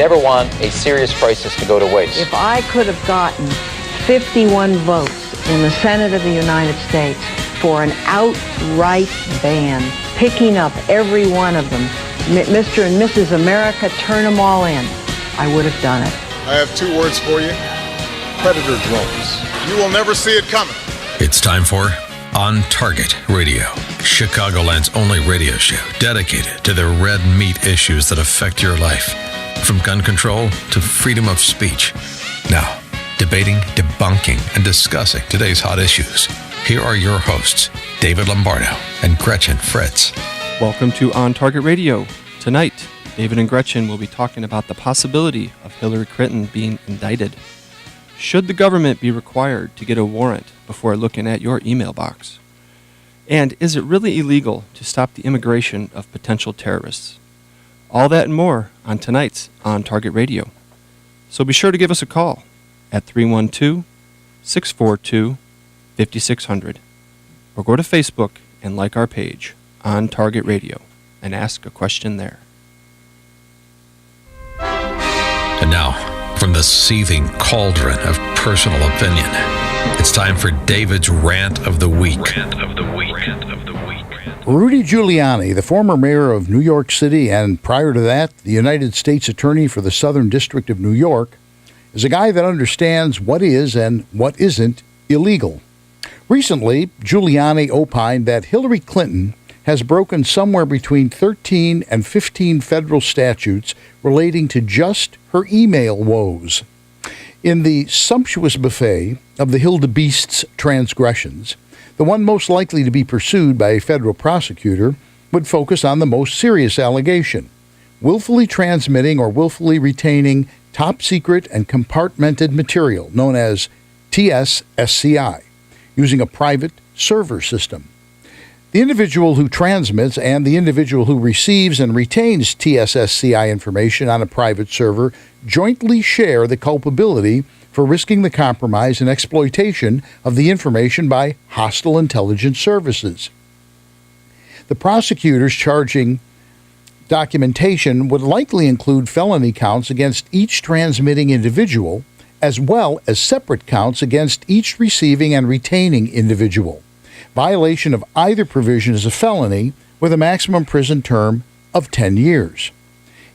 never want a serious crisis to go to waste. If I could have gotten 51 votes in the Senate of the United States for an outright ban, picking up every one of them, Mr. and Mrs. America, turn them all in, I would have done it. I have 2 words for you: predator drones. You will never see it coming. It's time for On Target Radio, Chicagoland's only radio show dedicated to the red meat issues that affect your life, from gun control to freedom of speech. Now, debating, debunking, and discussing today's hot issues. Here are your hosts, David Lombardo and Gretchen Fritz. Welcome to On Target Radio. Tonight, David and Gretchen will be talking about the possibility of Hillary Clinton being indicted. Should the government be required to get a warrant before looking at your email box? And is it really illegal to stop the immigration of potential terrorists? All that and more on tonight's On Target Radio. So be sure to give us a call at 312-642-5600 or go to Facebook and like our page, On Target Radio, and ask a question there. And now, from the seething cauldron of personal opinion, it's time for David's Rant of the Week. Rudy Giuliani, the former mayor of New York City and prior to that, the United States Attorney for the Southern District of New York, is a guy that understands what is and what isn't illegal. Recently, Giuliani opined that Hillary Clinton has broken somewhere between 13 and 15 federal statutes relating to just her email woes. In the sumptuous buffet of the Hildebeest's transgressions, the one most likely to be pursued by a federal prosecutor would focus on the most serious allegation: willfully transmitting or willfully retaining top secret and compartmented material known as TSSCI, using a private server system. The individual who transmits and the individual who receives and retains TSSCI information on a private server jointly share the culpability for risking the compromise and exploitation of the information by hostile intelligence services. The prosecutors charging documentation would likely include felony counts against each transmitting individual, as well as separate counts against each receiving and retaining individual. Violation of either provision is a felony with a maximum prison term of 10 years.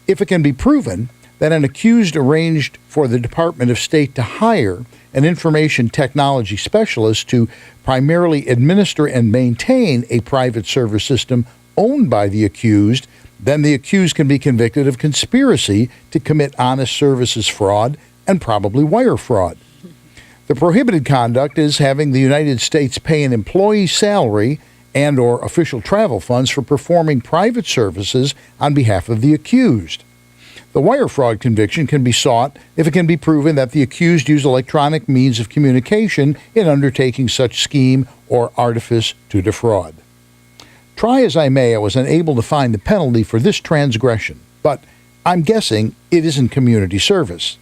If it can be proven that an accused arranged for the Department of State to hire an information technology specialist to primarily administer and maintain a private server system owned by the accused, then the accused can be convicted of conspiracy to commit honest services fraud and probably wire fraud. The prohibited conduct is having the United States pay an employee's salary and or official travel funds for performing private services on behalf of the accused. The wire fraud conviction can be sought if it can be proven that the accused used electronic means of communication in undertaking such scheme or artifice to defraud. Try as I may, I was unable to find the penalty for this transgression, but I'm guessing it isn't community service.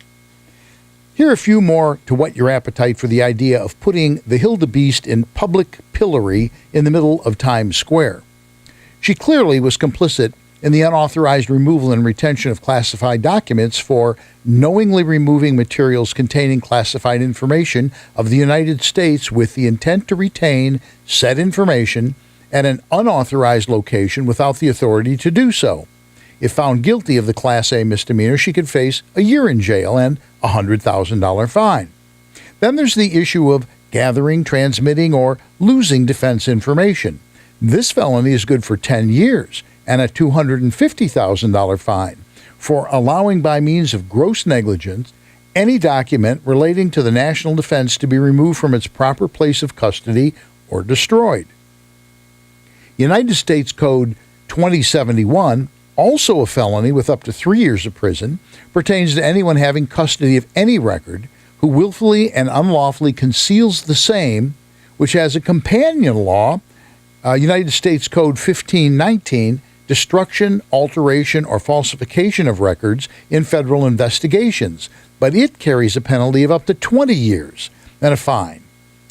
Here are a few more to whet your appetite for the idea of putting the Hildebeest in public pillory in the middle of Times Square. She clearly was complicit in the unauthorized removal and retention of classified documents for knowingly removing materials containing classified information of the United States with the intent to retain said information at an unauthorized location without the authority to do so. If found guilty of the Class A misdemeanor, she could face a year in jail and a $100,000 fine. Then there's the issue of gathering, transmitting, or losing defense information. This felony is good for 10 years and a $250,000 fine for allowing by means of gross negligence any document relating to the national defense to be removed from its proper place of custody or destroyed. United States Code 2071, also a felony with up to 3 years of prison, pertains to anyone having custody of any record who willfully and unlawfully conceals the same, which has a companion law, United States Code 1519, destruction, alteration, or falsification of records in federal investigations, but it carries a penalty of up to 20 years and a fine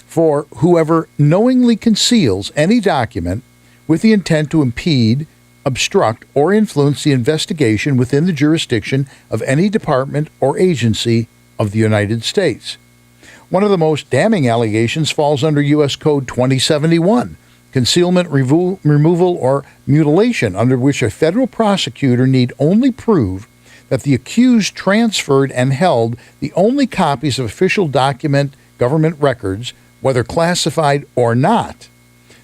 for whoever knowingly conceals any document with the intent to impede, obstruct, or influence the investigation within the jurisdiction of any department or agency of the United States. One of the most damning allegations falls under U.S. Code 2071, concealment, removal, or mutilation, under which a federal prosecutor need only prove that the accused transferred and held the only copies of official document government records, whether classified or not,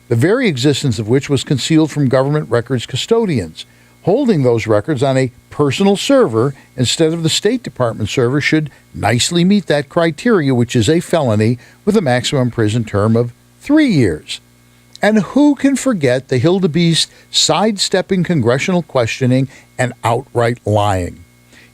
the very existence of which was concealed from government records custodians. Holding those records on a personal server instead of the State Department server should nicely meet that criteria, which is a felony with a maximum prison term of 3 years. And who can forget the wildebeest sidestepping congressional questioning and outright lying?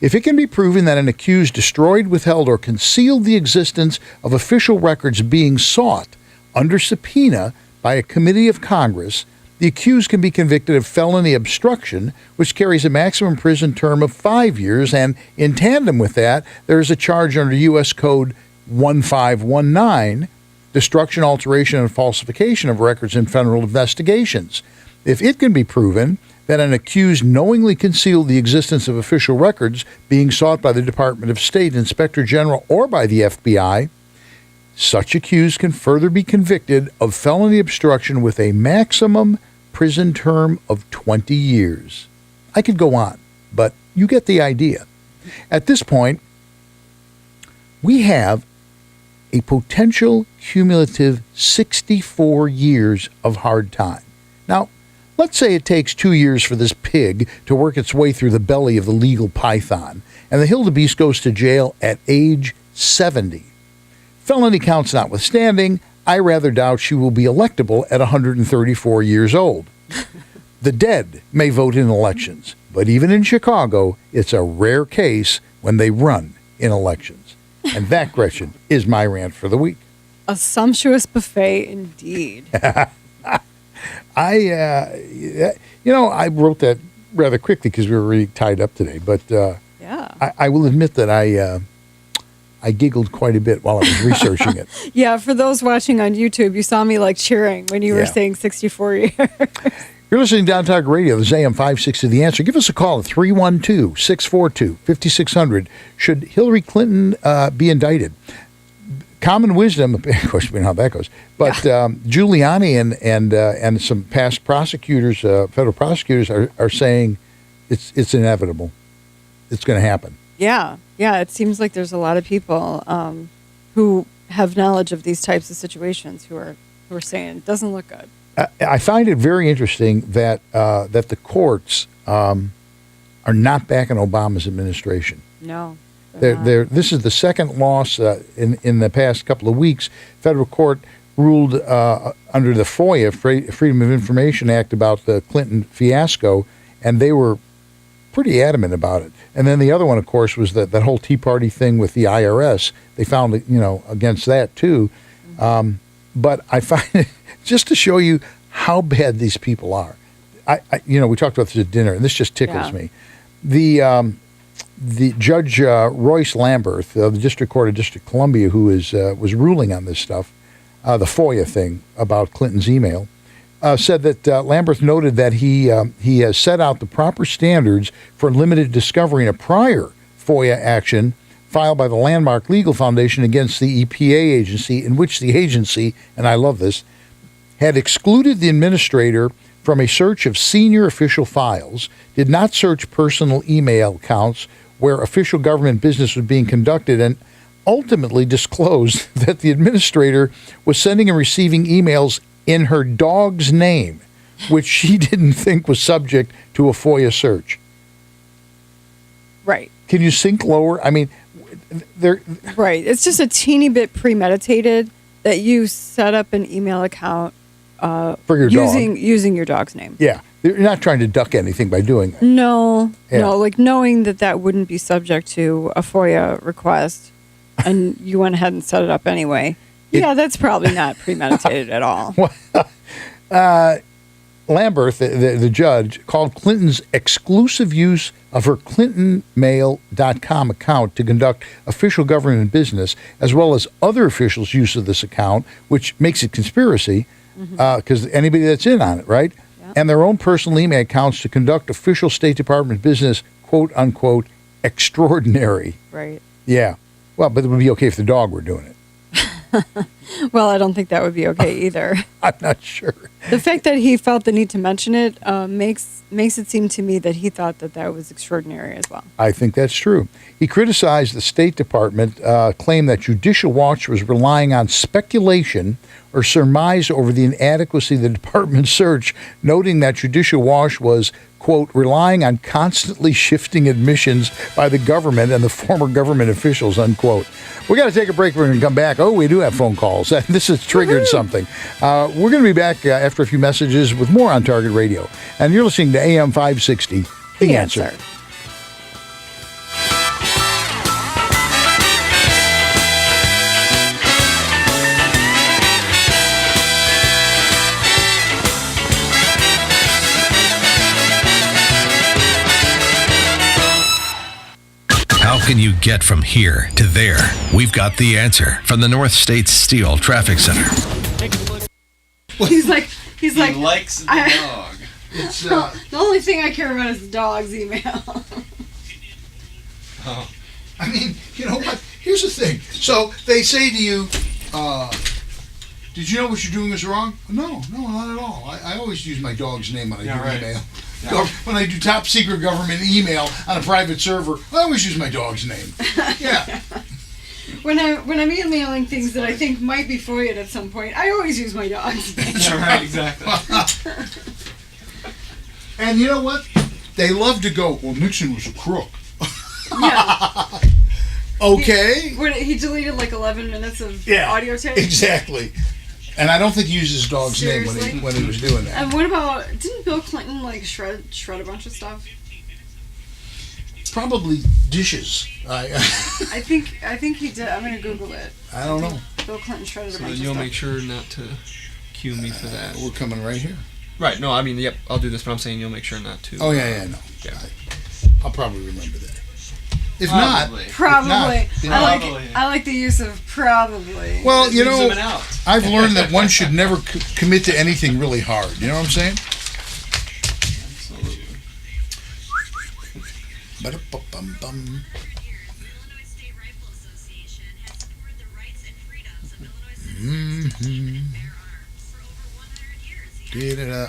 If it can be proven that an accused destroyed, withheld, or concealed the existence of official records being sought under subpoena by a committee of Congress, the accused can be convicted of felony obstruction, which carries a maximum prison term of 5 years, and in tandem with that, there is a charge under U.S. Code 1519, destruction, alteration, and falsification of records in federal investigations. If it can be proven that an accused knowingly concealed the existence of official records being sought by the Department of State, Inspector General, or by the FBI, such accused can further be convicted of felony obstruction with a maximum prison term of 20 years. I could go on, but you get the idea. At this point, we have a potential cumulative 64 years of hard time. Now, let's say it takes 2 years for this pig to work its way through the belly of the legal python, and the wildebeest goes to jail at age 70. Felony counts notwithstanding, I rather doubt she will be electable at 134 years old. The dead may vote in elections, but even in Chicago, it's a rare case when they run in elections. And that, Gretchen, is my rant for the week. A sumptuous buffet indeed. I wrote that rather quickly because we were really tied up today, but Yeah. I will admit that I giggled quite a bit while I was researching it. Yeah, for those watching on YouTube, you saw me like cheering when you were saying 64 years. You're listening to Down Talk Radio. This is AM560 The Answer. Give us a call at 312-642-5600. Should Hillary Clinton be indicted? Common wisdom, of course, we know how that goes. But Giuliani and some past prosecutors, federal prosecutors, are saying it's inevitable. It's going to happen. Yeah. It seems like there's a lot of people who have knowledge of these types of situations who are saying it doesn't look good. I find it very interesting that the courts are not backing Obama's administration. No. This is the second loss in the past couple of weeks. Federal court ruled under the FOIA, Freedom of Information Act, about the Clinton fiasco, and they were pretty adamant about it. And then the other one, of course, was that whole Tea Party thing with the IRS. They found it, against that too. But I find it, just to show you how bad these people are. We talked about this at dinner, and this just tickles me. The Judge Royce Lamberth of the District Court of District of Columbia, who was ruling on this stuff, the FOIA thing about Clinton's email, said that Lamberth noted that he has set out the proper standards for limited discovery in a prior FOIA action filed by the Landmark Legal Foundation against the EPA agency, in which the agency, and I love this, had excluded the administrator from a search of senior official files, did not search personal email accounts where official government business was being conducted, and ultimately disclosed that the administrator was sending and receiving emails in her dog's name, which she didn't think was subject to a FOIA search. Right. Can you sink lower? I mean, they're... Right. It's just a teeny bit premeditated that you set up an email account for your dog. Using your dog's name. Yeah. You're not trying to duck anything by doing that. No. Yeah. No, like knowing that wouldn't be subject to a FOIA request, and you went ahead and set it up anyway. That's probably not premeditated at all. Lamberth, the judge, called Clinton's exclusive use of her ClintonMail.com account to conduct official government business, as well as other officials' use of this account, which makes it conspiracy, because anybody that's in on it, right? Yeah. and their own personal email accounts to conduct official State Department business, quote unquote, extraordinary. Right. Yeah. Well, but it would be okay if the dog were doing it. Well, I don't think that would be okay either. I'm not sure. The fact that he felt the need to mention it makes it seem to me that he thought that was extraordinary as well. I think that's true. He criticized the State Department, claimed that Judicial Watch was relying on speculation or surmise over the inadequacy of the department's search, noting that Judicial Watch was, quote, relying on constantly shifting admissions by the government and the former government officials, unquote. We got to take a break. We're going to come back. Oh, we do have phone calls. This has triggered something. We're going to be back after a few messages with more on Target Radio. And you're listening to AM560, The Answer. How can you get from here to there? We've got the answer from the North States Steel Traffic Center. He's like, He likes the dog. It's, the only thing I care about is the dog's email. Oh. I mean, you know what? Here's the thing. So they say to you, did you know what you're doing is wrong? No, not at all. I always use my dog's name when I do email. Yeah. When I do top secret government email on a private server, I always use my dog's name. Yeah. When I'm emailing things that I think might be FOIA'd at some point, I always use my dog's name. Yeah, right, exactly. And you know what? They love to go, well, Nixon was a crook. Yeah. Okay. He deleted like 11 minutes of audio tape. Exactly. And I don't think he used his dog's name when he was doing that. And what about, didn't Bill Clinton like shred a bunch of stuff? Probably dishes. I think he did. I'm gonna Google it. I don't know. Bill Clinton shredded a So bunch then of you'll stuff. make sure not to cue me for that. We're coming right here. Right, no, I mean, yep, I'll do this, but I'm saying you'll make sure not to. Oh, yeah, no. Yeah. I'll probably remember that. If Probably. not, Probably. you I know. like I like the use of probably. Well, you know, Zooming out. I've learned that one should never commit to anything really hard. You know what I'm saying? Absolutely. Ba-da-ba-bum-bum.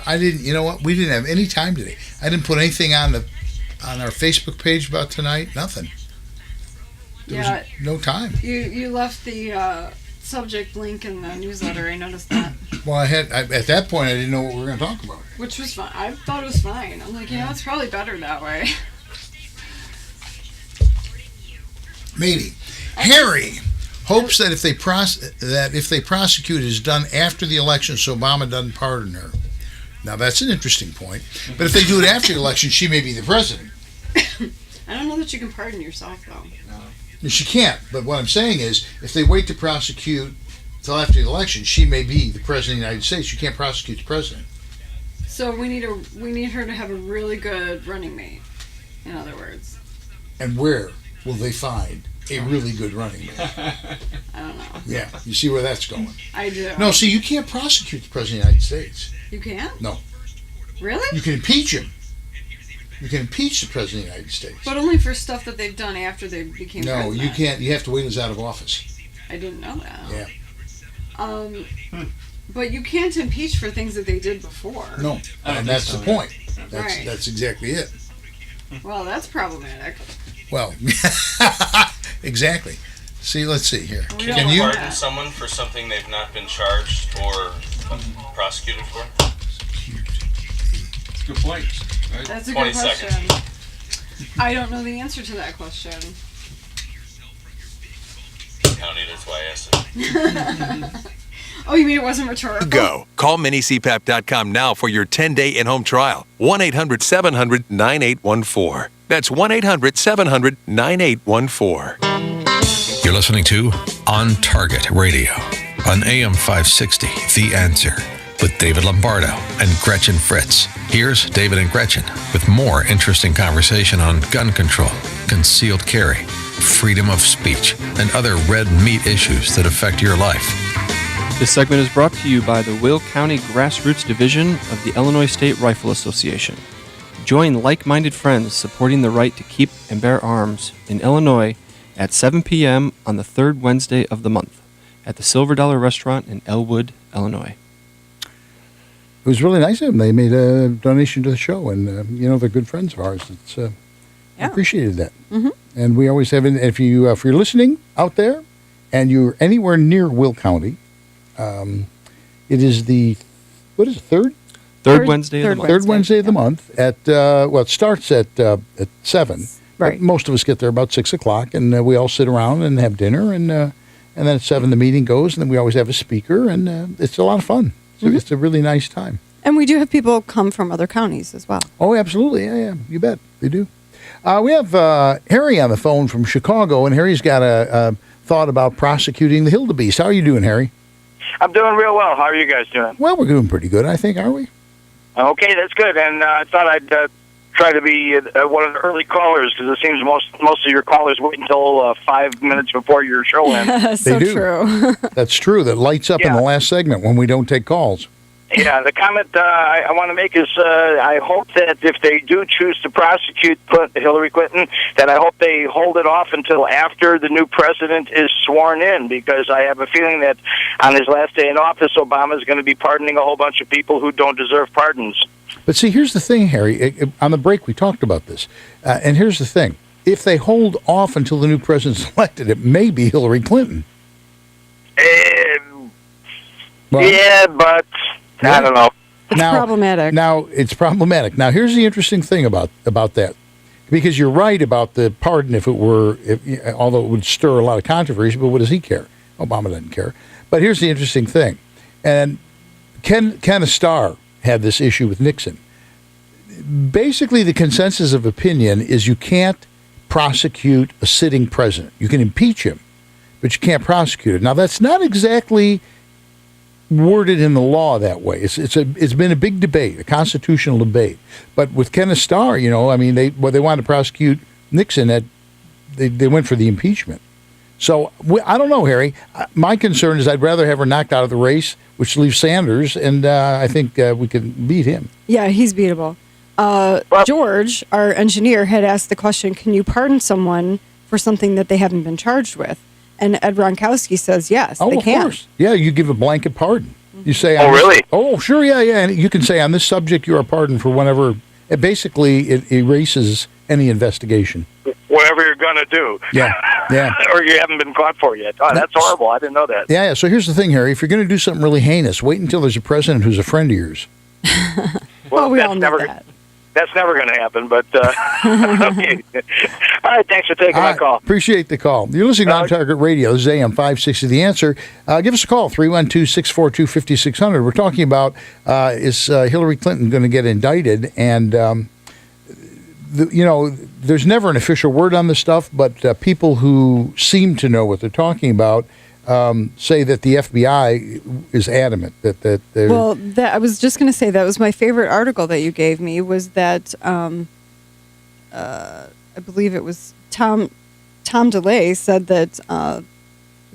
I didn't. You know what? We didn't have any time today. I didn't put anything on our Facebook page about tonight. Nothing. There was no time. You left the subject link in the newsletter. I noticed that. Well, at that point I didn't know what we were going to talk about. Which was fine. I thought it was fine. I'm like, it's probably better that way. Maybe. Harry hopes that if they prosecute it is done after the election, so Obama doesn't pardon her. Now that's an interesting point. But if they do it after the election, she may be the president. I don't know that you can pardon yourself though. No, she can't. But what I'm saying is, if they wait to prosecute till after the election, she may be the president of the United States. You can't prosecute the president. So we need her to have a really good running mate. In other words. And where will they find a really good running mate? I don't know. Yeah, you see where that's going. I do. No, see, you can't prosecute the president of the United States. You can't? No. Really? You can impeach him. You can impeach the president of the United States. But only for stuff that they've done after they became president. No, you can't. You have to wait until he's out of office. I didn't know that. Yeah. But you can't impeach for things that they did before. No, and that's the point. That's exactly it. Well, that's problematic. Well, exactly. See, let's see here. Can you pardon someone for something they've not been charged or prosecuted for? Good point. Right? That's a 20 good question. seconds. I don't know the answer to that question. Counted, that's why I asked it. Oh, you mean it wasn't rhetorical? Go. Call minicpap.com now for your 10-day in-home trial. 1-800-700-9814. That's 1-800-700-9814. You're listening to On Target Radio on AM560 The Answer with David Lombardo and Gretchen Fritz. Here's David and Gretchen with more interesting conversation on gun control, concealed carry, freedom of speech, and other red meat issues that affect your life. This segment is brought to you by the Will County Grassroots Division of the Illinois State Rifle Association. Join like-minded friends supporting the right to keep and bear arms in Illinois at 7 p.m. on the third Wednesday of the month at the Silver Dollar Restaurant in Elwood, Illinois. It was really nice of them. They made a donation to the show, and they're good friends of ours. I appreciated that. Mm-hmm. And we always have. If you're listening out there, and you're anywhere near Will County, it is the third Wednesday of the month. Third Wednesday of the month at it starts at 7. Right. But most of us get there about 6 o'clock, and we all sit around and have dinner, and then at 7 the meeting goes, and then we always have a speaker, and it's a lot of fun. So it's a really nice time. And we do have people come from other counties as well. Oh, absolutely. Yeah, you bet. They do. We have Harry on the phone from Chicago, and Harry's got a thought about prosecuting the Hildebeest. How are you doing, Harry? I'm doing real well. How are you guys doing? Well, we're doing pretty good, I think, aren't we? Okay, that's good. And I thought I'd try to be one of the early callers, because it seems most of your callers wait until 5 minutes before your show ends. So they do. true. That's true. That lights up in the last segment when we don't take calls. Yeah, the comment I want to make is I hope that if they do choose to prosecute Hillary Clinton, that I hope they hold it off until after the new president is sworn in, because I have a feeling that on his last day in office, Obama is going to be pardoning a whole bunch of people who don't deserve pardons. But see, here's the thing, Harry. On the break, we talked about this. And here's the thing. If they hold off until the new president's elected, it may be Hillary Clinton. Yeah, but I don't know. It's problematic. Now, it's problematic. Now, here's the interesting thing about that. Because you're right about the pardon although it would stir a lot of controversy, but what does he care? Obama doesn't care. But here's the interesting thing. And Kenneth Starr had this issue with Nixon. Basically, the consensus of opinion is you can't prosecute a sitting president. You can impeach him, but you can't prosecute it. Now, that's not exactly worded in the law that way. It's been a big debate, a constitutional debate. But with Kenneth Starr, they wanted to prosecute Nixon, they went for the impeachment. So I don't know, Harry. My concern is I'd rather have her knocked out of the race, which leaves Sanders, and I think we can beat him. Yeah, he's beatable. George, our engineer, had asked the question, can you pardon someone for something that they haven't been charged with? And Ed Ronkowski says, yes, they can. Of course. Yeah, you give a blanket pardon. You say, really? Oh, sure, yeah. And you can say, on this subject, you are pardoned for whenever. Basically, it erases any investigation. Whatever you're going to do. Yeah. Or you haven't been caught for yet. Oh, that's horrible. I didn't know that. Yeah. So here's the thing, Harry. If you're going to do something really heinous, wait until there's a president who's a friend of yours. Well, we all know that. That's never going to happen, but okay. All right, thanks for taking my call. Appreciate the call. You're listening on Target Radio. This is AM560 The Answer. Give us a call, 312-642-5600. We're talking about is Hillary Clinton going to get indicted? And, there's never an official word on this stuff, but people who seem to know what they're talking about say that the FBI is adamant that they're... Well, I was just going to say that was my favorite article that you gave me, was that I believe it was Tom DeLay said that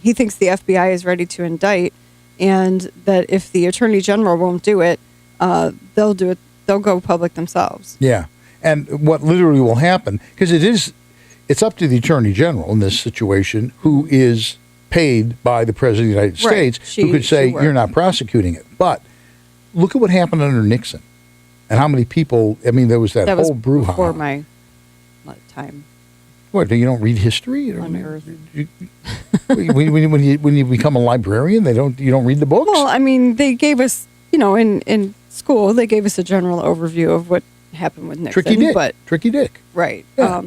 he thinks the FBI is ready to indict, and that if the Attorney General won't do it, they'll do it. They'll go public themselves. Yeah, and what literally will happen, because it's up to the Attorney General in this situation, who is paid by the President of the United States, who could say, you're not prosecuting it. But look at what happened under Nixon and how many people, there was that whole brouhaha. Before my time. What, you don't read history? On Earth. When you become a librarian, you don't read the books? Well, they gave us, in school, they gave us a general overview of what happened with Nixon. Tricky Dick. Right. Yeah.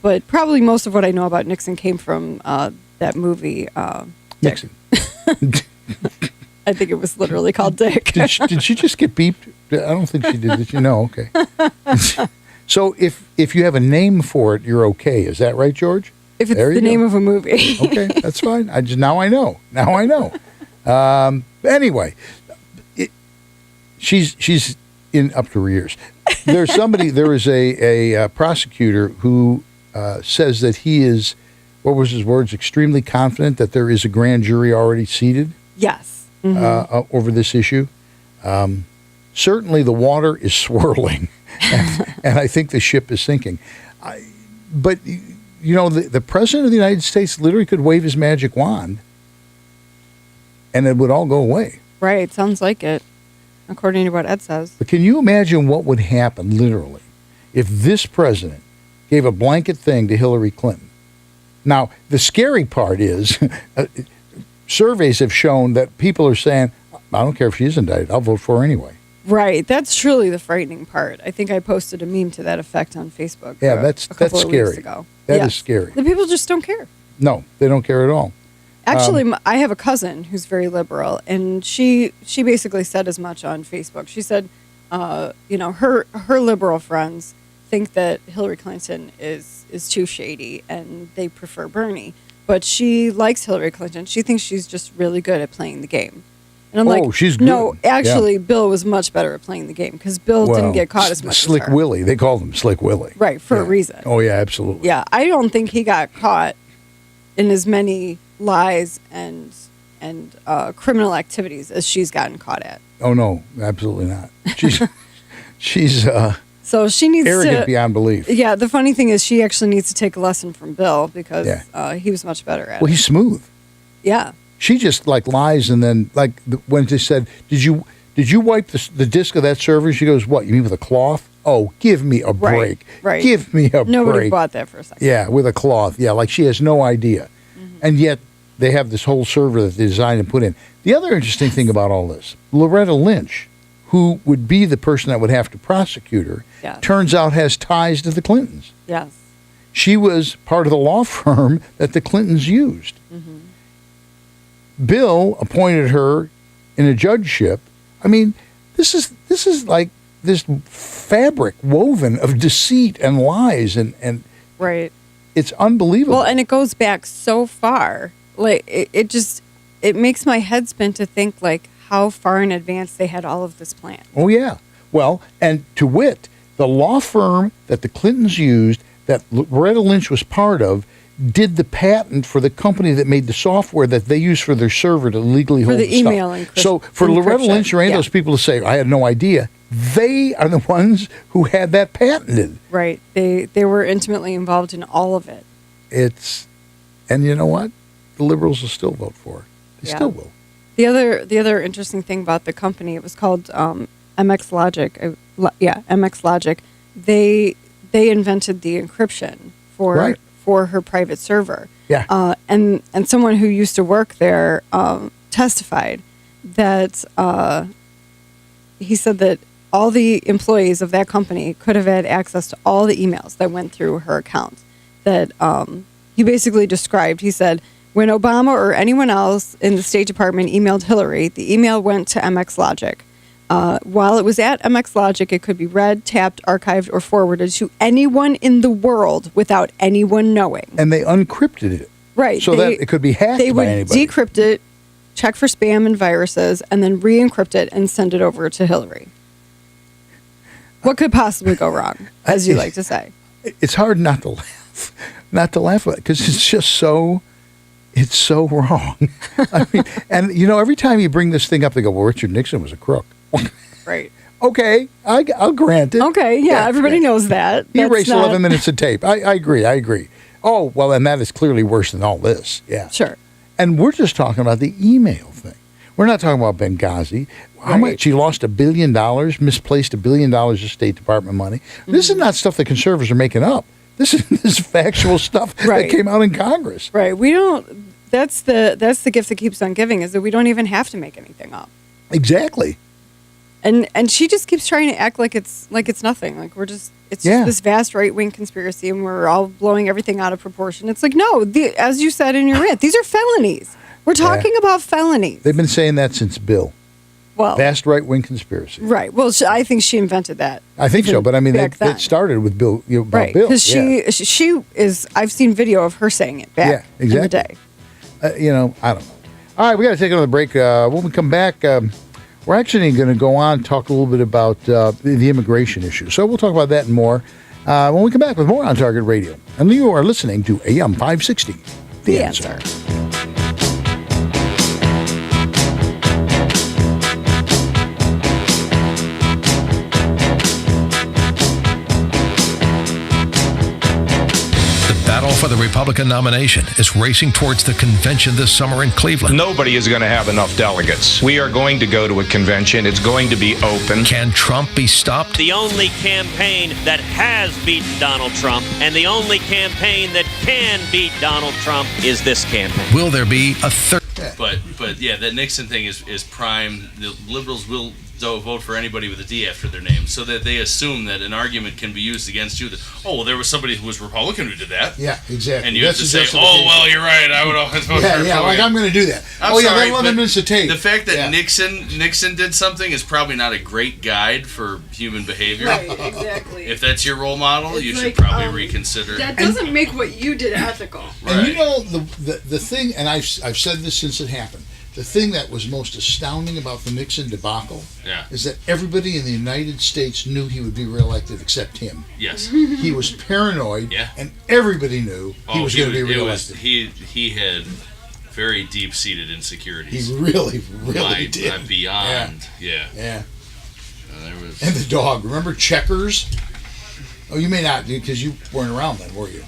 But probably most of what I know about Nixon came from that movie, Nixon. I think it was literally called Dick. Did she just get beeped? I don't think she did. Did you know? Okay. So if you have a name for it, you're okay. Is that right, George? If it's the name of a movie. Okay, that's fine. Now I know. Anyway, she's in up to her ears. There is a prosecutor who says that he is, what was his words, extremely confident that there is a grand jury already seated. Yes. over this issue. Certainly the water is swirling, and I think the ship is sinking. But, the President of the United States literally could wave his magic wand, and it would all go away. Right, sounds like it, according to what Ed says. But can you imagine what would happen, literally, if this president gave a blanket thing to Hillary Clinton? Now, the scary part is surveys have shown that people are saying, I don't care if she's indicted, I'll vote for her anyway. Right, that's truly the frightening part. I think I posted a meme to that effect on Facebook. Yeah, that's scary. Weeks ago. That is scary. The people just don't care. No, they don't care at all. Actually, I have a cousin who's very liberal, and she basically said as much on Facebook. She said, her liberal friends think that Hillary Clinton is too shady, and they prefer Bernie. But she likes Hillary Clinton. She thinks she's just really good at playing the game. And I'm like, she's good. No, actually, Bill was much better at playing the game because Bill didn't get caught as much Slick as her. Willie. They called him Slick Willie. Right, for a reason. Oh, yeah, absolutely. Yeah, I don't think he got caught in as many lies and criminal activities as she's gotten caught at. Oh, no, absolutely not. She's so she needs arrogant to, beyond belief. Yeah, the funny thing is she actually needs to take a lesson from Bill because he was much better at it. Well, he's smooth. Yeah. She just lies, and then when they said, "Did you wipe the disk of that server?" She goes, "What? You mean with a cloth?" Oh, give me a break. Right. Give me a break. Nobody bought that for a second. Yeah, with a cloth. Yeah, like she has no idea, and yet they have this whole server that they designed and put in. The other interesting thing about all this, Loretta Lynch, who would be the person that would have to prosecute her, turns out has ties to the Clintons. Yes. She was part of the law firm that the Clintons used. Mm-hmm. Bill appointed her in a judgeship. I mean, this is like this fabric woven of deceit and lies and right. It's unbelievable. Well, and it goes back so far. Like it makes my head spin to think like how far in advance they had all of this planned. Oh yeah. Well, and to wit, the law firm that the Clintons used, that Loretta Lynch was part of, did the patent for the company that made the software that they use for their server to legally hold the email stuff. So for Loretta Lynch or any of those people to say, I had no idea, they are the ones who had that patented. Right. They were intimately involved in all of it. And you know what? The liberals will still vote for her. They still will. The other interesting thing about the company, it was called MX Logic. MX Logic. They invented the encryption for her private server. Yeah. And someone who used to work there testified that he said that all the employees of that company could have had access to all the emails that went through her account. That he basically described, he said, when Obama or anyone else in the State Department emailed Hillary, the email went to MX Logic. While it was at MX Logic, it could be read, tapped, archived, or forwarded to anyone in the world without anyone knowing. And they unencrypted it. Right. So that it could be hacked by anybody. They would decrypt it, check for spam and viruses, and then re-encrypt it and send it over to Hillary. What could possibly go wrong, as you like to say? It's hard not to laugh at it, because it's just so... It's so wrong. I mean, and every time you bring this thing up, they go, "Well, Richard Nixon was a crook." Right. Okay, I'll grant it. Okay, yeah, everybody knows that. He erased 11 minutes of tape. I agree. Oh, well, and that is clearly worse than all this. Yeah. Sure. And we're just talking about the email thing. We're not talking about Benghazi. How much? She lost $1 billion, misplaced $1 billion of State Department money. Mm-hmm. This is not stuff the conservatives are making up. This is factual stuff that came out in Congress. Right. We don't. That's the gift that keeps on giving, is that we don't even have to make anything up. Exactly. And she just keeps trying to act like it's nothing. Like it's just this vast right wing conspiracy, and we're all blowing everything out of proportion. It's like, no, as you said in your rant, these are felonies. We're talking about felonies. They've been saying that since Bill. Well, vast right wing conspiracy. Right. Well, I think she invented that. I think so, but I mean, it started with Bill. About Bill. Because she is. I've seen video of her saying it back in the day. I don't know. All right, we got to take another break. When we come back, we're actually going to go on and talk a little bit about the immigration issue. So we'll talk about that and more when we come back with more on Target Radio. And you are listening to AM560, The Answer. for the Republican nomination is racing towards the convention this summer in Cleveland. Nobody is going to have enough delegates. We are going to go to a convention. It's going to be open. Can Trump be stopped? The only campaign that has beaten Donald Trump and the only campaign that can beat Donald Trump is this campaign. Will there be a third? But yeah, that Nixon thing is prime. The liberals will vote for anybody with a D after their name, so that they assume that an argument can be used against you that, oh, well, there was somebody who was Republican who did that. Yeah, exactly. And you have to say, oh, well, you're right. I would always vote for Yeah, like Republican. I'm going to do that. I'm sorry, that 11 minutes to take. The fact that Yeah. Nixon did something is probably not a great guide for human behavior. Right, exactly. If that's your role model, It's you like, should probably reconsider. That doesn't make what you did ethical. And you know the thing, and I've said this since it happened. The thing that was most astounding about the Nixon debacle is that everybody in the United States knew he would be reelected except him. Yes. He was paranoid, and everybody knew he was going to be reelected. He had very deep-seated insecurities. He really did. Beyond, yeah. And the dog. Remember Checkers? Oh, you may not, because you weren't around then, were you?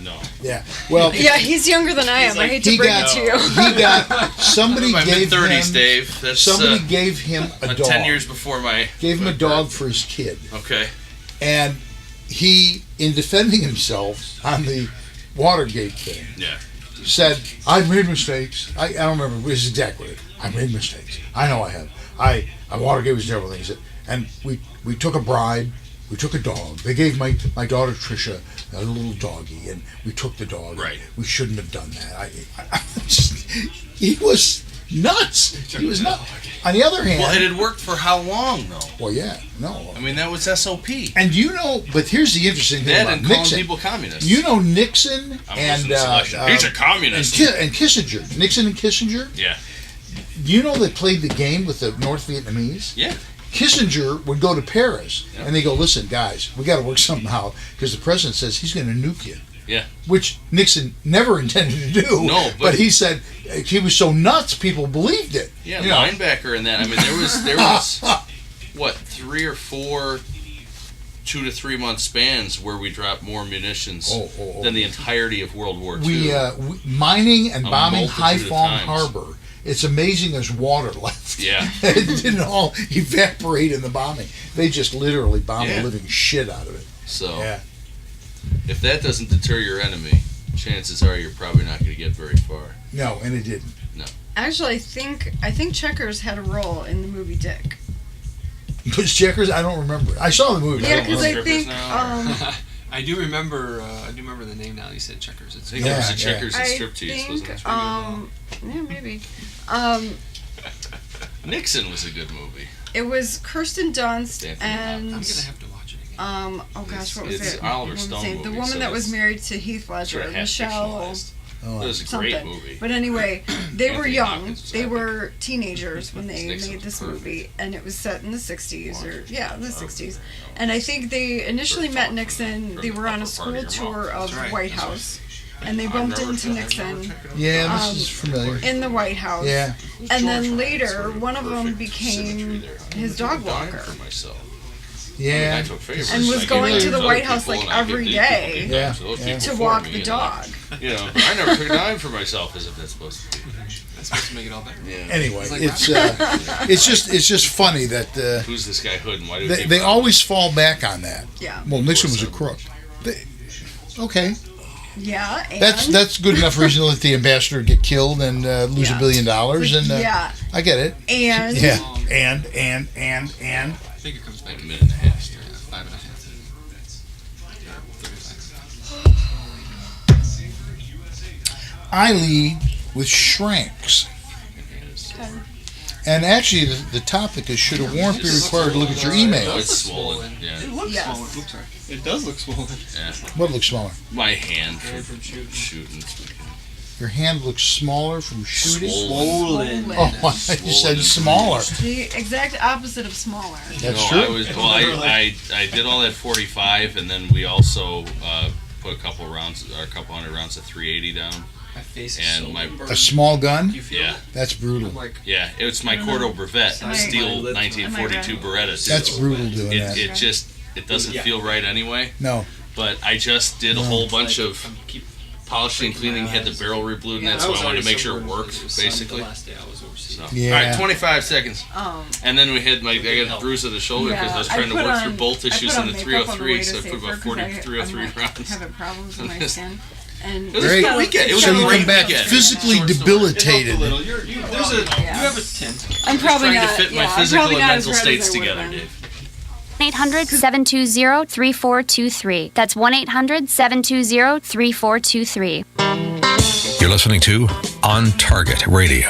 No. Yeah. Well. Yeah, he's younger than I am. I hate to bring it to you. He got somebody my gave mid-30s, him. Dave. That's, somebody gave him a dog. 10 years before my. Gave him a dog for his kid. Okay. And he, in defending himself on the Watergate thing, said, "I've made mistakes. I don't remember his exact word. I made mistakes. I know I have. Watergate was terrible thing." He said, and we took a bribe. We took a dog. They gave my daughter Tricia a little doggy, and we took the dog. Right. We shouldn't have done that. He was nuts. He was nuts. On the other hand, Well, it had worked for how long, though? well, yeah, no. I mean, that was SOP. And you know, but here's the interesting thing That about and calling Nixon. people communists. You know Nixon I'm and listening to selection. He's a communist. and Kissinger. Nixon and Kissinger. Yeah. You know they played the game with the North Vietnamese. Yeah. Kissinger would go to Paris and they go, "Listen, guys, we got to work something out because the president says he's going to nuke you." Yeah. Which Nixon never intended to do. No, but he said he was so nuts, people believed it. Yeah, You know? linebacker and that. I mean, there was what, 3 or 4 2 to 3 month spans where we dropped more munitions than the entirety of World War II. We mining and A bombing multitude High of Phong times. Harbor. It's amazing there's water left. Yeah. It didn't all evaporate in the bombing. They just literally bombed Yeah. the living shit out of it. So, Yeah. if that doesn't deter your enemy, chances are you're probably not going to get very far. No, and it didn't. No. Actually, I think Checkers had a role in the movie Dick. Was Checkers? I don't remember. I saw the movie. Yeah, don't because I remember. think I do remember the name now. You said Checkers. It's I think it was the Checkers and Striptease, wasn't it? yeah, maybe. Nixon was a good movie. It was Kirsten Dunst and I'm gonna have to watch it again. Oh gosh, what was It's it? Oliver What was Stone it? The movie, woman so that was it's married to Heath Ledger, sort of half Michelle. fictionalized. It was a great Something. movie. But anyway, they were Anthony young. Hopkins was They epic. were teenagers when they Nixon made was this perfect. movie, and it was set in the 60s, or the 60s. And I think they initially met Nixon. They were on a school tour of White House, and they bumped into Nixon. Yeah, this is familiar. In the White House. Yeah. And then later, one of them became his dog walker. Yeah. And was going to the White House like every day to walk the dog. You know, I never took a dime for myself, as if that's supposed to be. That's supposed to make it all better. Yeah. Anyway, it's just funny that Who's this guy Hood and why do they always fall back on that. Yeah. Well, Nixon was a crook. Okay. Yeah, and That's good enough reason to let the ambassador get killed and lose $1 billion. And yeah. I get it. And yeah, and. I think it comes back a minute and a half. 5.5. I lead with shrinks. And actually, the topic is, should a warrant be required to look at your email? Oh, it's swollen. Yeah. It looks swollen. Oops, sorry. It does look swollen. Yeah. What looks smaller? My hand from shooting. Your hand looks smaller from shooting? Swollen. Oh, I said smaller. the exact opposite of smaller. That's no, true. I did all that 45, and then we also put a couple hundred rounds of 380 down. My face and is so my A small gun? Yeah. That's brutal. Yeah, it's my Cordo Brevet steel 1942 Beretta. That's brutal doing that. It doesn't feel right anyway. No. But I just did a whole bunch of polishing and cleaning had the barrel reblued in it, so I wanted to make sure it worked, basically. The last day I was overseas. So. Yeah. All right, 25 seconds. And then I got a bruise of the shoulder because I was trying to work through bolt issues in the 303, so I put about 303 rounds. Having problems with my skin. And It was a good weekend. It was So a you great come back weekend. physically debilitated. You have a tint. I'm probably trying not. to fit my I'm physical probably and not as mental red as states I would've together, been. Dave. 1-800-720-3423. That's 1-800-720-3423. You're listening to On Target Radio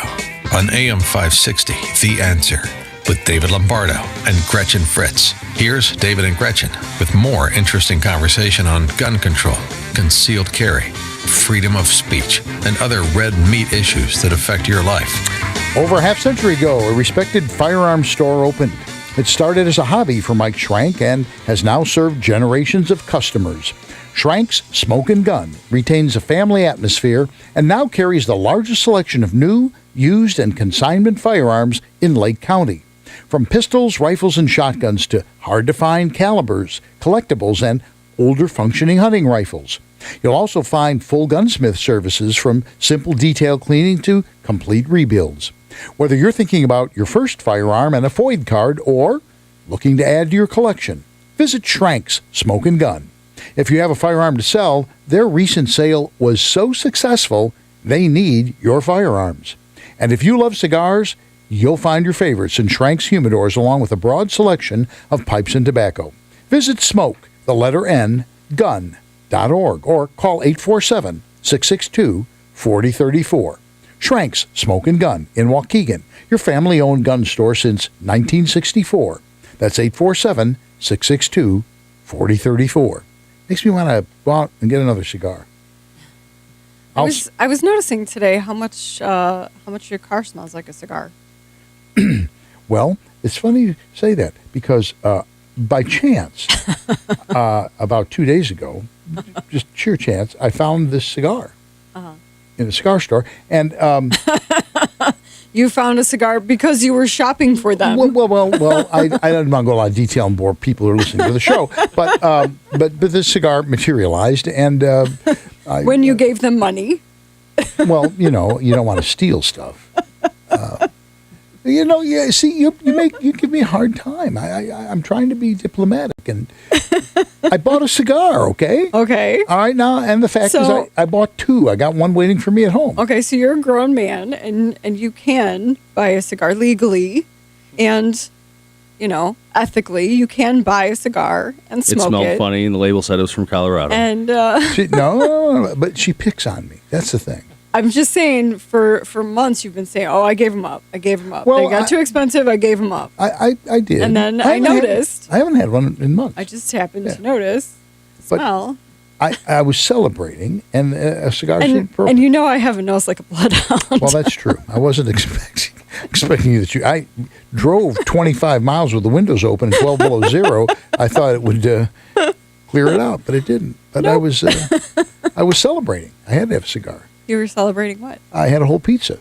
on AM560 The Answer with David Lombardo and Gretchen Fritz. Here's David and Gretchen with more interesting conversation on gun control, concealed carry, freedom of speech, and other red meat issues that affect your life. Over a half-century ago, a respected firearms store opened. It started as a hobby for Mike Schrank and has now served generations of customers. Schrank's Smoke and Gun retains a family atmosphere and now carries the largest selection of new, used, and consignment firearms in Lake County. From pistols, rifles, and shotguns to hard-to-find calibers, collectibles, and older functioning hunting rifles. You'll also find full gunsmith services from simple detail cleaning to complete rebuilds. Whether you're thinking about your first firearm and a FOID card or looking to add to your collection, visit Schrank's Smoke and Gun. If you have a firearm to sell, their recent sale was so successful, they need your firearms. And if you love cigars, you'll find your favorites in Schrank's humidors along with a broad selection of pipes and tobacco. Visit Smoke, the letter N, gun.org or call 847-662-4034. Schrank's Smoke and Gun in Waukegan, your family-owned gun store since 1964. That's 847-662-4034. Makes me want to go out and get another cigar. I was noticing today how much your car smells like a cigar. Well, it's funny you say that because by chance, about 2 days ago, just sheer chance, I found this cigar in a cigar store. And you found a cigar because you were shopping for them. Well, I don't want to go a lot of detail and bore people who are listening to the show, but this cigar materialized, and when you gave them money. Well, you don't want to steal stuff. See, you give me a hard time. I'm trying to be diplomatic, and I bought a cigar. Okay. Okay. All right now, and the fact is, I bought two. I got one waiting for me at home. Okay, so you're a grown man, and you can buy a cigar legally, and ethically, you can buy a cigar and smoke it. It smelled funny, and the label said it was from Colorado. And no, but she picks on me. That's the thing. I'm just saying, for months you've been saying, "Oh, I gave them up. Well, they got too expensive. I gave them up." I did, and then I noticed. I haven't had one in months. I just happened to notice the smell. I was celebrating, and a cigar seemed perfect. And I have a nose like a bloodhound. Well, that's true. I wasn't expecting you that I drove 25 miles with the windows open and 12 below zero. I thought it would clear it out, but it didn't. But I was celebrating. I had to have a cigar. You were celebrating what? I had a whole pizza.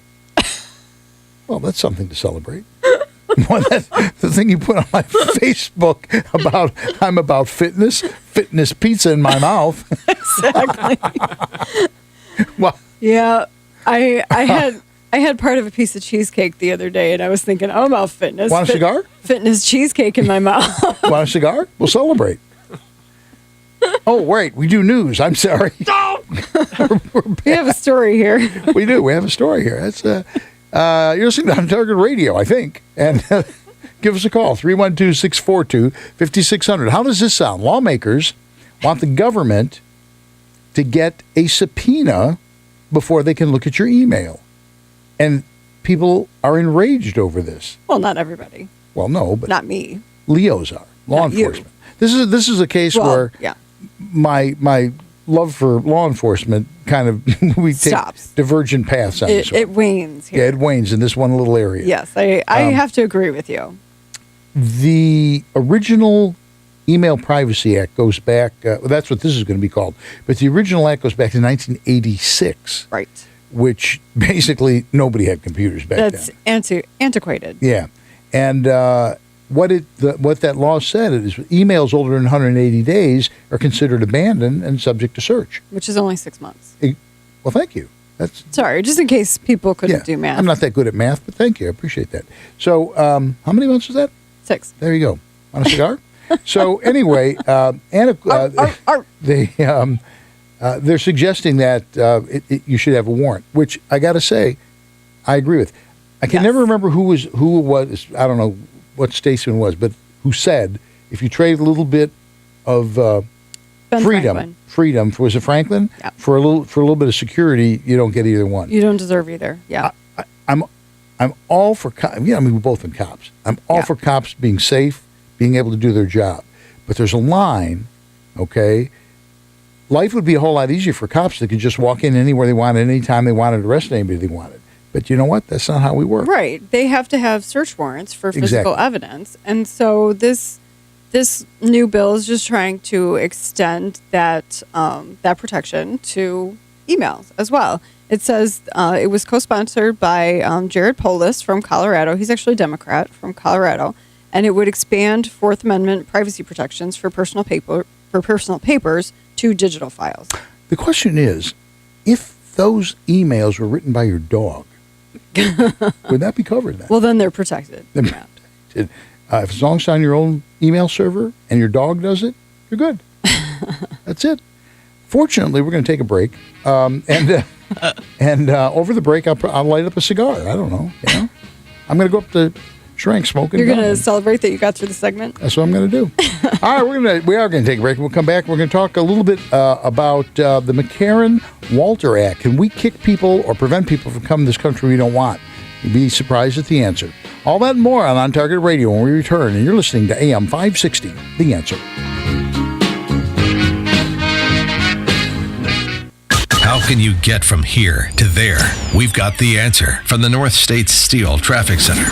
Well, that's something to celebrate. The thing you put on my Facebook I'm about fitness pizza in my mouth. Exactly. Well, yeah, I had part of a piece of cheesecake the other day, and I was thinking, I'm about fitness. Want a cigar? Fitness cheesecake in my mouth. Want a cigar? We'll celebrate. Oh, wait, we do news. I'm sorry. We have a story here. We do. We have a story here. That's you're listening to On Target Radio, I think. And give us a call, 312-642-5600. How does this sound? Lawmakers want the government to get a subpoena before they can look at your email. And people are enraged over this. Well, not everybody. Well, no, but not me. Leos are. Law enforcement. This is a case where my love for law enforcement kind of we stops. Take divergent paths on this one. It wanes here. Yeah, it wanes in this one little area. Yes, I have to agree with you. The original Email Privacy Act goes back, that's what this is going to be called, but the original act goes back to 1986. Right. Which basically nobody had computers back then. That's antiquated. Yeah. And what that law said is emails older than 180 days are considered abandoned and subject to search. Which is only 6 months. Well, thank you. That's Sorry, just in case people couldn't do math. I'm not that good at math, but thank you. I appreciate that. So, how many months was that? 6. There you go. On a cigar? So, anyway, they're suggesting that you should have a warrant, which I got to say, I agree with. I can never remember who it was. I don't know what statesman was, but who said if you trade a little bit of freedom, was it Franklin? Yeah. For a little bit of security, you don't get either one. You don't deserve either. Yeah. I'm all for we've both been cops. I'm all for cops being safe, being able to do their job, but there's a line. Okay, life would be a whole lot easier for cops that could just walk in anywhere they wanted, anytime they wanted, arrest anybody they wanted. But you know what? That's not how we work. Right. They have to have search warrants for physical evidence. And so this new bill is just trying to extend that protection to emails as well. It says it was co-sponsored by Jared Polis from Colorado. He's actually a Democrat from Colorado. And it would expand Fourth Amendment privacy protections for personal papers to digital files. The question is, if those emails were written by your dog, would that be covered then? Well, then they're protected. If as long as it's on your own email server and your dog does it, you're good. That's it. Fortunately, we're going to take a break, and over the break, I'll light up a cigar. I don't know. I'm going to go up to Schrank smoking. You're going to celebrate that you got through the segment? That's what I'm going to do. All right, we are going to take a break. We'll come back. We're going to talk a little bit about the McCarran-Walter Act. Can we kick people or prevent people from coming to this country we don't want? You'd be surprised at the answer. All that and more on Target Radio when we return. And you're listening to AM560, The Answer. How can you get from here to there? We've got the answer from the North States Steel Traffic Center.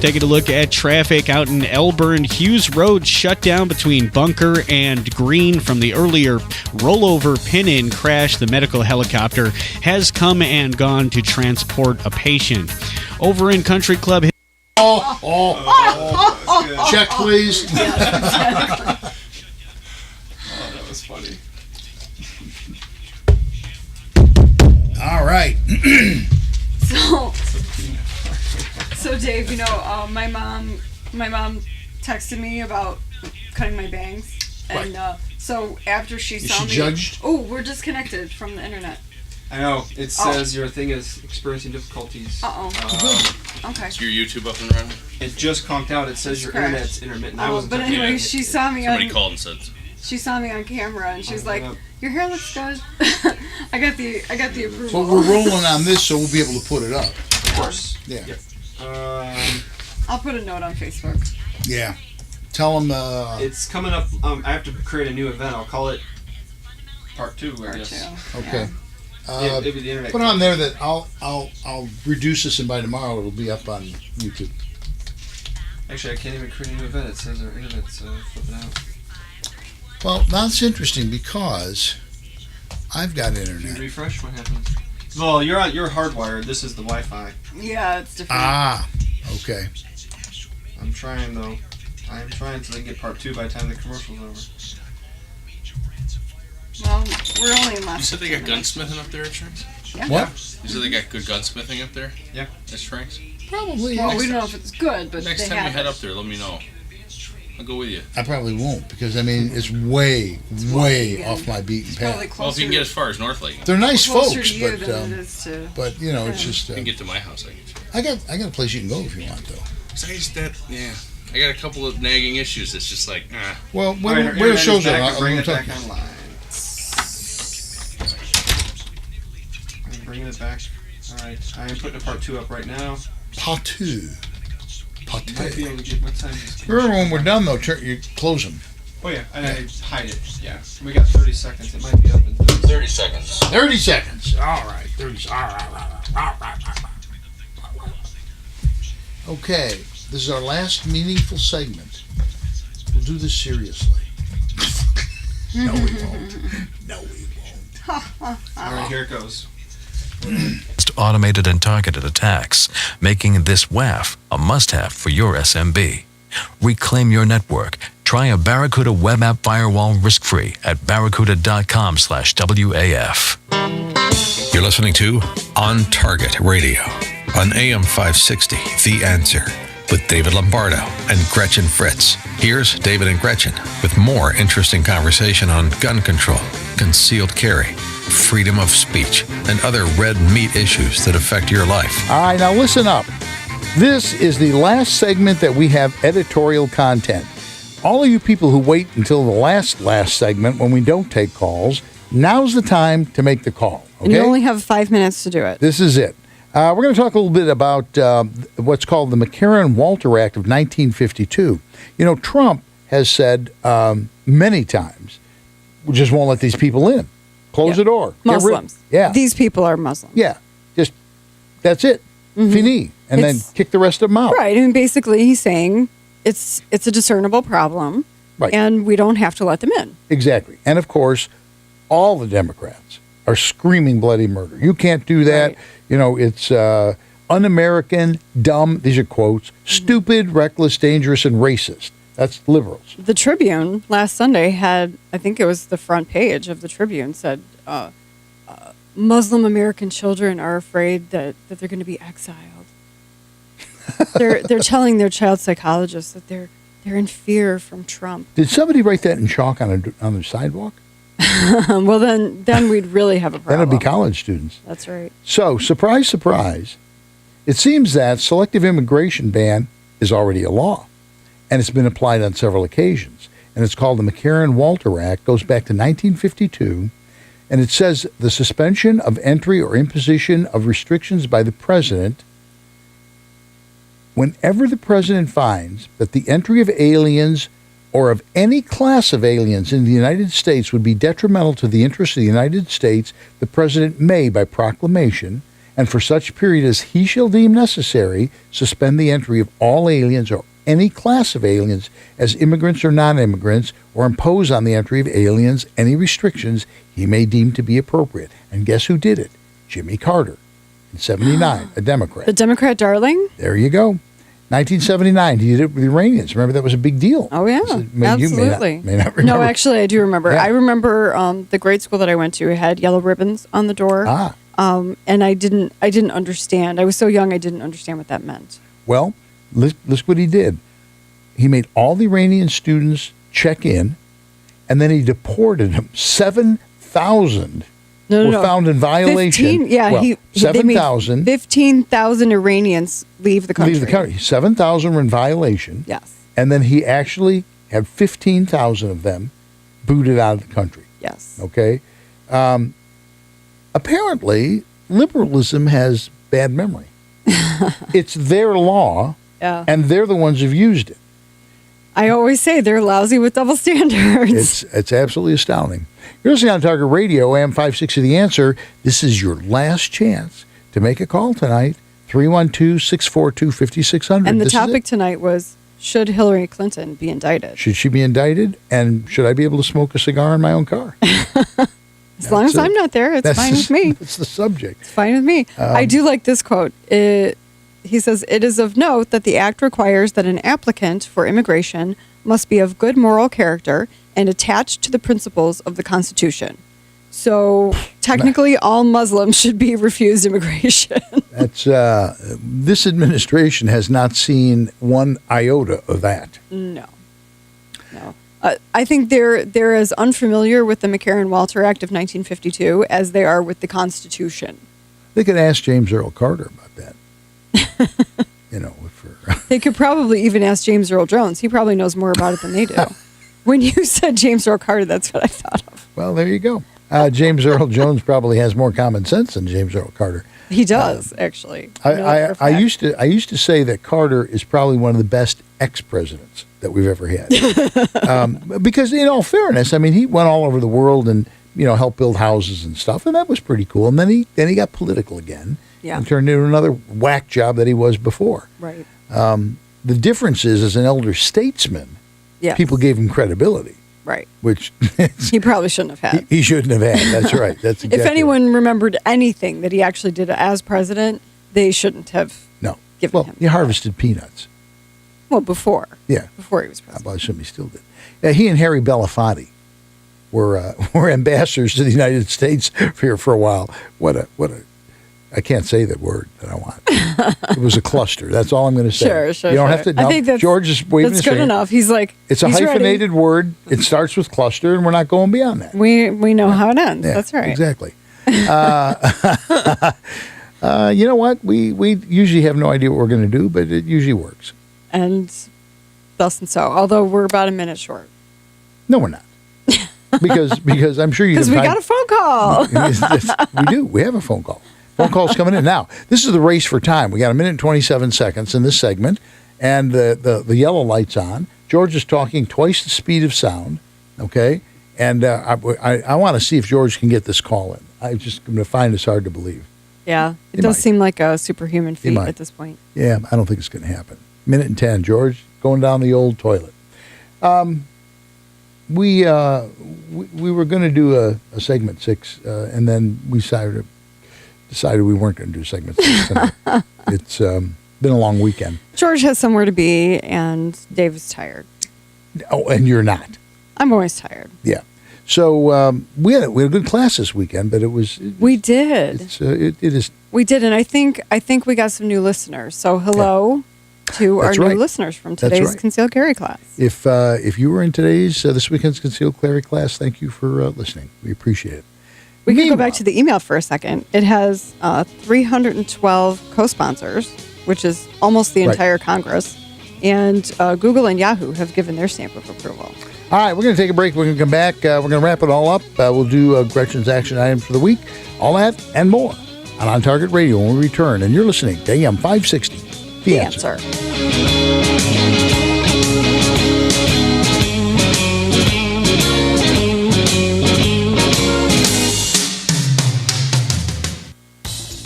Taking a look at traffic out in Elburn. Hughes Road shut down between Bunker and Green from the earlier rollover pin-in crash. The medical helicopter has come and gone to transport a patient. Over in Country Club. Check, please. That was funny. All right. So Dave, my mom texted me about cutting my bangs, and so after she saw me, judged? Oh, we're disconnected from the internet. I know. It says your thing is experiencing difficulties. Okay. Is your YouTube up and running? It just conked out. It says your internet's intermittent. But anyway, she saw me. Somebody called and said. She saw me on camera, and she's like, "Your hair looks good." I got the approval. Well, we're rolling on this, so we'll be able to put it up. Of course. Yeah. I'll put a note on Facebook. Yeah. Tell them. It's coming up. I have to create a new event. I'll call it Part 2. I guess. Okay. Maybe the internet. Put on there that I'll reduce this, and by tomorrow it'll be up on YouTube. Actually, I can't even create a new event. It says our internet's flipping out. Well, that's interesting because I've got internet. If you refresh, what happens? Well, you're hardwired. This is the Wi-Fi. Yeah, it's different. Okay. I'm trying though. I am trying until they get Part 2 by the time the commercial's over. Well, we're only in last. You said they got gunsmithing up there at Shrinks? Yeah. What? You said they got good gunsmithing up there? Yeah. At Shrinks? Probably. Well, we don't know if it's good, but next they time have you head it. up there, let me know. I'll go with you. I probably won't because it's way off my beaten path. Well, if you can get as far as North Lake. They're nice Closer folks, to you but than it is to- but it's just. You can get to my house, I get you. I got a place you can go if you want, though. I got a couple of nagging issues. It's just like, Well, where the shows are, I'm bring going it to back talk. online. I'm bringing it back. All right, I am putting a Part 2 up right now. Part 2. You might be able to get what time is it? Remember when we're done, though, you close them. Oh yeah, and I hide it. Yeah, we got 30 seconds. It might be up in 30 seconds. 30 seconds. All right. 30. All right. Okay, this is our last meaningful segment. We'll do this seriously. No, we won't. No, we won't. All right, here it goes. Automated and targeted attacks, making this WAF a must-have for your SMB. Reclaim your network. Try a Barracuda web app firewall risk-free at barracuda.com/WAF. You're listening to On Target Radio on AM560 The Answer with David Lombardo and Gretchen Fritz. Here's David and Gretchen with more interesting conversation on gun control, concealed carry, freedom of speech, and other red meat issues that affect your life. All right, now listen up. This is the last segment that we have editorial content. All of you people who wait until the last segment when we don't take calls, now's the time to make the call. Okay? And you only have 5 minutes to do it. This is it. We're going to talk a little bit about what's called the McCarran-Walter Act of 1952. You know, Trump has said many times, we just won't let these people in. Close the door. Muslims. Yeah. These people are Muslims. Yeah. Just, that's it. Fini. And then kick the rest of them out. Right. And basically he's saying it's a discernible problem. Right. And we don't have to let them in. Exactly. And of course, all the Democrats are screaming bloody murder. You can't do that. Right. You know, it's un-American, dumb, these are quotes, stupid, reckless, dangerous, and racist. That's liberals. The Tribune last Sunday had, I think it was the front page of the Tribune, said Muslim American children are afraid that they're going to be exiled. They're telling their child psychologists that they're in fear from Trump. Did somebody write that in chalk on the sidewalk? Well, then we'd really have a problem. Then it'd be college students. That's right. So, surprise, surprise, it seems that selective immigration ban is already a law, and it's been applied on several occasions. And it's called the McCarran-Walter Act, goes back to 1952, and it says the suspension of entry or imposition of restrictions by the president whenever the president finds that the entry of aliens or of any class of aliens in the United States would be detrimental to the interests of the United States, the president may, by proclamation, and for such period as he shall deem necessary, suspend the entry of all aliens or any class of aliens as immigrants or non-immigrants, or impose on the entry of aliens any restrictions he may deem to be appropriate. And guess who did it? Jimmy Carter in 79, a Democrat. The Democrat darling? There you go. 1979, he did it with the Iranians. Remember, that was a big deal. Oh, yeah. Absolutely. You may not remember. No, actually, I do remember. Yeah. I remember the grade school that I went to had yellow ribbons on the door. And I didn't understand. I was so young, I didn't understand what that meant. Well, look what he did. He made all the Iranian students check in, and then he deported them. 7,000 were found in violation. 7,000. 15,000 Iranians leave the country. 7,000 were in violation. Yes. And then he actually had 15,000 of them booted out of the country. Yes. Okay? Apparently, liberalism has bad memory. It's their law, and they're the ones who've used it. I always say they're lousy with double standards. It's absolutely astounding. You're listening on Target Radio, AM560 The Answer. This is your last chance to make a call tonight, 312-642-5600. And the topic tonight was, should Hillary Clinton be indicted? Should she be indicted? And should I be able to smoke a cigar in my own car? As long as I'm not there, it's fine with me. That's the subject. It's fine with me. I do like this quote. He says, "It is of note that the act requires that an applicant for immigration must be of good moral character and attached to the principles of the Constitution." So technically, all Muslims should be refused immigration. That's this administration has not seen one iota of that. No. I think they're as unfamiliar with the McCarran-Walter Act of 1952 as they are with the Constitution. They could ask James Earl Carter about that. They could probably even ask James Earl Jones. He probably knows more about it than they do. When you said James Earl Carter, that's what I thought of. Well, there you go. James Earl Jones probably has more common sense than James Earl Carter. He does, actually. I used to say that Carter is probably one of the best ex-presidents that we've ever had. Because in all fairness, I mean, he went all over the world and helped build houses and stuff, and that was pretty cool. And then he got political again. Yeah. And turned into another whack job that he was before. Right. The difference is, as an elder statesman, yes, people gave him credibility. Right. Which he probably shouldn't have had. He shouldn't have had. That's right. That's exactly if anyone remembered anything that he actually did as president, they shouldn't have given him. He harvested peanuts. Well, before. Yeah. Before he was president. I assume he still did. Yeah, he and Harry Belafonte were ambassadors to the United States here for a while. What a I can't say the word that I want. It was a cluster. That's all I'm going to say. Sure. You don't have to. No, I think that's, George is waving that's his good finger. enough. He's like, It's a he's hyphenated ready. word. It starts with cluster, and we're not going beyond that. We know how it ends. Yeah, That's right. Exactly. You know what? We usually have no idea what we're going to do, but it usually works. And thus and so. Although we're about a minute short. No, we're not. Because I'm sure you Because can we got a phone call. We do. We have a phone call. Phone call's coming in. Now, this is the race for time. We got 1 minute and 27 seconds in this segment, and the yellow light's on. George is talking twice the speed of sound, okay? And I want to see if George can get this call in. I'm just going to find this hard to believe. Yeah. It He does might. seem like a superhuman He feat might. at this point. Yeah, I don't think it's going to happen. 1 minute and 10. George, going down the old toilet. We were going to do a segment 6, and then we decided we weren't going to do segment 6 tonight. It's been a long weekend. George has somewhere to be, and Dave is tired. Oh, and you're not. I'm always tired. Yeah. So we had a good class this weekend, but We did. it is. We did, and I think we got some new listeners. So hello to That's our right. new listeners from That's today's right. concealed carry class. If you were in today's this weekend's concealed carry class, thank you for listening. We appreciate it. We can go back to the email for a second. It has 312 co-sponsors, which is almost the Right. entire Congress, and Google and Yahoo have given their stamp of approval. All right, we're going to take a break. We're going to come back. We're going to wrap it all up. We'll do Gretchen's action item for the week. All that and more on Target Radio when we return. And you're listening to AM560. The Answer.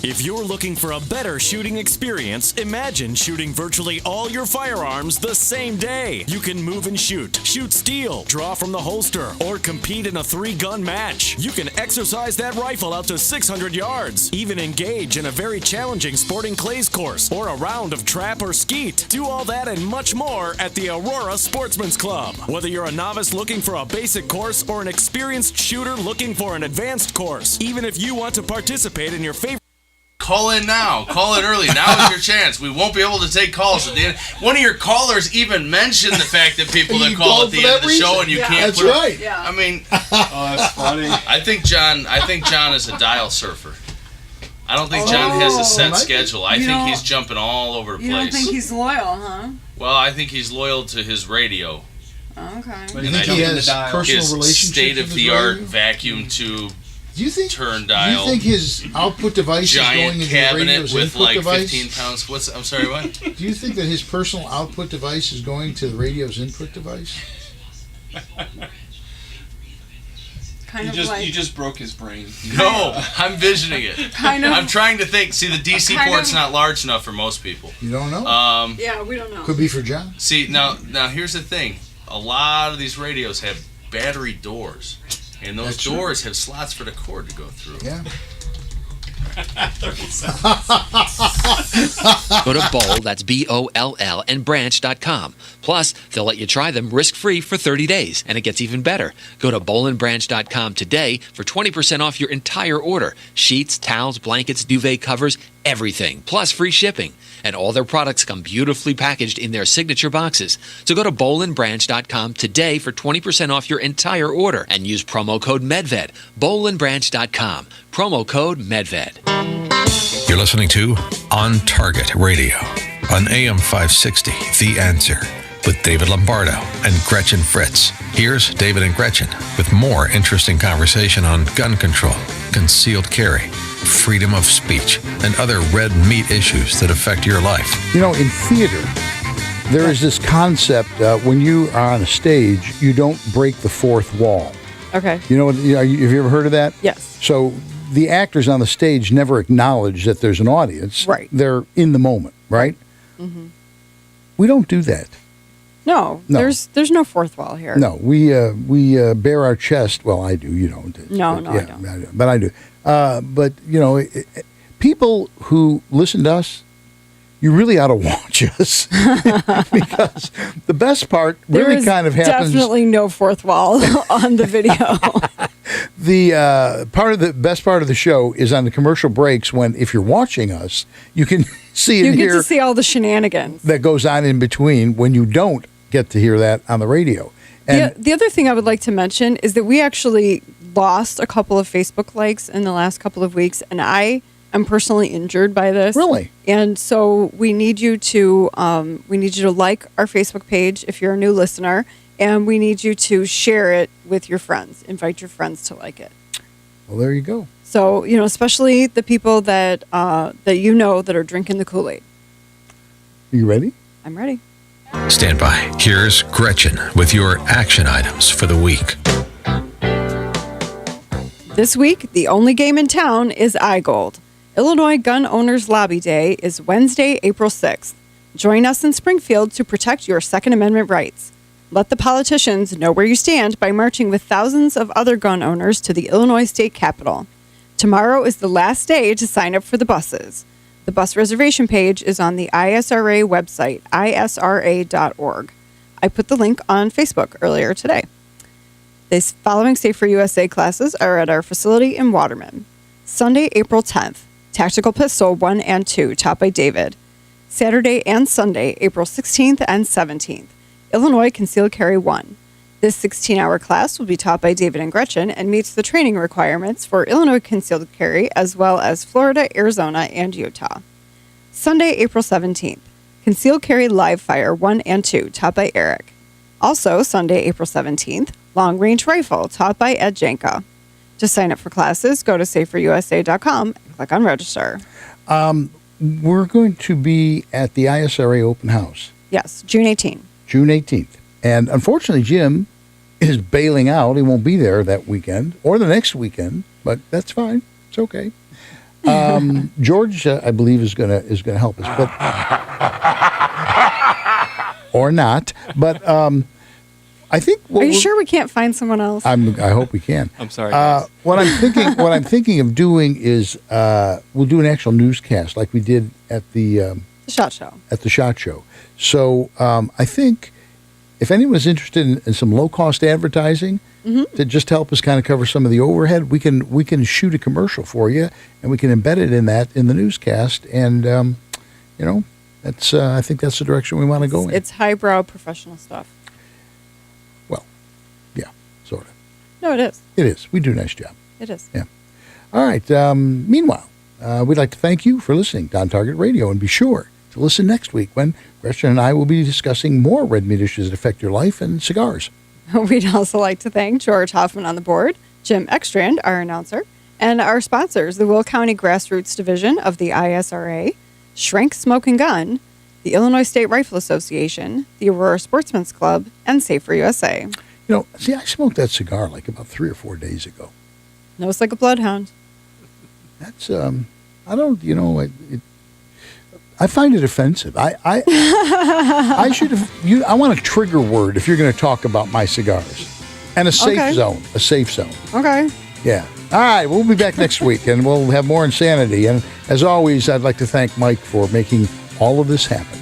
If you're looking for a better shooting experience, imagine shooting virtually all your firearms the same day. You can move and shoot steel, draw from the holster, or compete in a 3-gun match. You can exercise that rifle out to 600 yards, even engage in a very challenging sporting clays course or a round of trap or skeet. Do all that and much more at the Aurora Sportsman's Club. Whether you're a novice looking for a basic course or an experienced shooter looking for an advanced course, even if you want to participate in your favorite Call in now. Call in early. Now is your chance. We won't be able to take calls at the end. One of your callers even mentioned the fact that people that call at the end of the show and you can't. That's put right. Yeah. I mean, oh, that's funny. I think John is a dial surfer. I don't think John has a set schedule. I think he's jumping all over the place. You don't think he's loyal, huh? Well, I think he's loyal to his radio. Okay. But you think he has personal his relationships state-of-the-art with his vacuum tube. Do you think turn Do dial? you think his output device is going giant into the cabinet radio's with input like device? 15 pounds? I'm sorry, what? Do you think that his personal output device is going to the radio's input device? You just broke his brain. No, I'm visioning it. Kind of. I'm trying to think. See, the DC Kind port's of. not large enough for most people. You don't know? Yeah, we don't know. Could be for John. See, now here's the thing. A lot of these radios have battery doors, and those That's doors have slots for the cord to go through. Yeah. Go to Boll, that's BOLL, and branch.com. Plus, they'll let you try them risk-free for 30 days, and it gets even better. Go to bollandbranch.com today for 20% off your entire order. Sheets, towels, blankets, duvet covers, everything, plus free shipping. And all their products come beautifully packaged in their signature boxes. So go to bollandbranch.com today for 20% off your entire order and use promo code MEDVED. bollandbranch.com. Promo code MEDVED. You're listening to On Target Radio on AM560 The Answer with David Lombardo and Gretchen Fritz. Here's David and Gretchen with more interesting conversation on gun control, concealed carry, freedom of speech, and other red meat issues that affect your life. You know, in theater, there is this concept when you are on a stage, you don't break the fourth wall. Okay. You know, have you ever heard of that? Yes. So the actors on the stage never acknowledge that there's an audience. Right. They're in the moment, right? Mm-hmm. We don't do that. No, there's no fourth wall here. No, we bare our chest. Well, I do. You don't. No, but, I don't. But I do. But you know, people who listen to us, you really ought to watch us because the best part really kind of happens. Definitely no fourth wall on the video. The best part of the show is on the commercial breaks when, if you're watching us, you can see and hear. You get to see all the shenanigans that goes on in between when you don't get to hear that on the radio. And the other thing I would like to mention is that we actually lost a couple of Facebook likes in the last couple of weeks, and I am personally injured by this. Really? And so we need you to like our Facebook page if you're a new listener, and we need you to share it with your friends. Invite your friends to like it. Well, there you go. So, especially the people that that are drinking the Kool-Aid. Are you ready? I'm ready. Stand by. Here's Gretchen with your action items for the week. This week, the only game in town is iGold. Illinois Gun Owners Lobby Day is Wednesday, April 6th. Join us in Springfield to protect your Second Amendment rights. Let the politicians know where you stand by marching with thousands of other gun owners to the Illinois State Capitol. Tomorrow is the last day to sign up for the buses. The bus reservation page is on the ISRA website, isra.org. I put the link on Facebook earlier today. The following Safer USA classes are at our facility in Waterman. Sunday, April 10th, Tactical Pistol 1 and 2, taught by David. Saturday and Sunday, April 16th and 17th, Illinois Concealed Carry 1. This 16-hour class will be taught by David and Gretchen and meets the training requirements for Illinois Concealed Carry as well as Florida, Arizona, and Utah. Sunday, April 17th, Concealed Carry Live Fire 1 and 2, taught by Eric. Also, Sunday, April 17th, Long Range Rifle, taught by Ed Janka. To sign up for classes, go to saferusa.com and click on register. We're going to be at the ISRA open house. Yes, June 18th. June 18th. And unfortunately, Jim is bailing out. He won't be there that weekend or the next weekend, but that's fine. It's okay. George, I believe, is gonna help us, but or not. But I think. Are you sure we can't find someone else? I hope we can. I'm sorry. What I'm thinking of doing is we'll do an actual newscast like we did at the SHOT Show. At the SHOT Show. So I think if anyone's interested in some low-cost advertising to just help us kind of cover some of the overhead, we can shoot a commercial for you, and we can embed it in the newscast. And, that's I think that's the direction we want to go in. It's highbrow professional stuff. Well, yeah, sort of. No, it is. It is. We do a nice job. It is. Yeah. All right. Meanwhile, we'd like to thank you for listening to On Target Radio, and be sure to listen next week when Gretchen and I will be discussing more red meat issues that affect your life and cigars. We'd also like to thank George Hoffman on the board, Jim Ekstrand, our announcer, and our sponsors, the Will County Grassroots Division of the ISRA, Shrink Smoke and Gun, the Illinois State Rifle Association, the Aurora Sportsman's Club, and Safer USA. See, I smoked that cigar like about 3 or 4 days ago. Nose like a bloodhound. That's, I don't, I find it offensive. I should have. I want a trigger word if you're going to talk about my cigars, and a safe zone. A safe zone. Okay. Yeah. All right. We'll be back next week, and we'll have more insanity. And as always, I'd like to thank Mike for making all of this happen.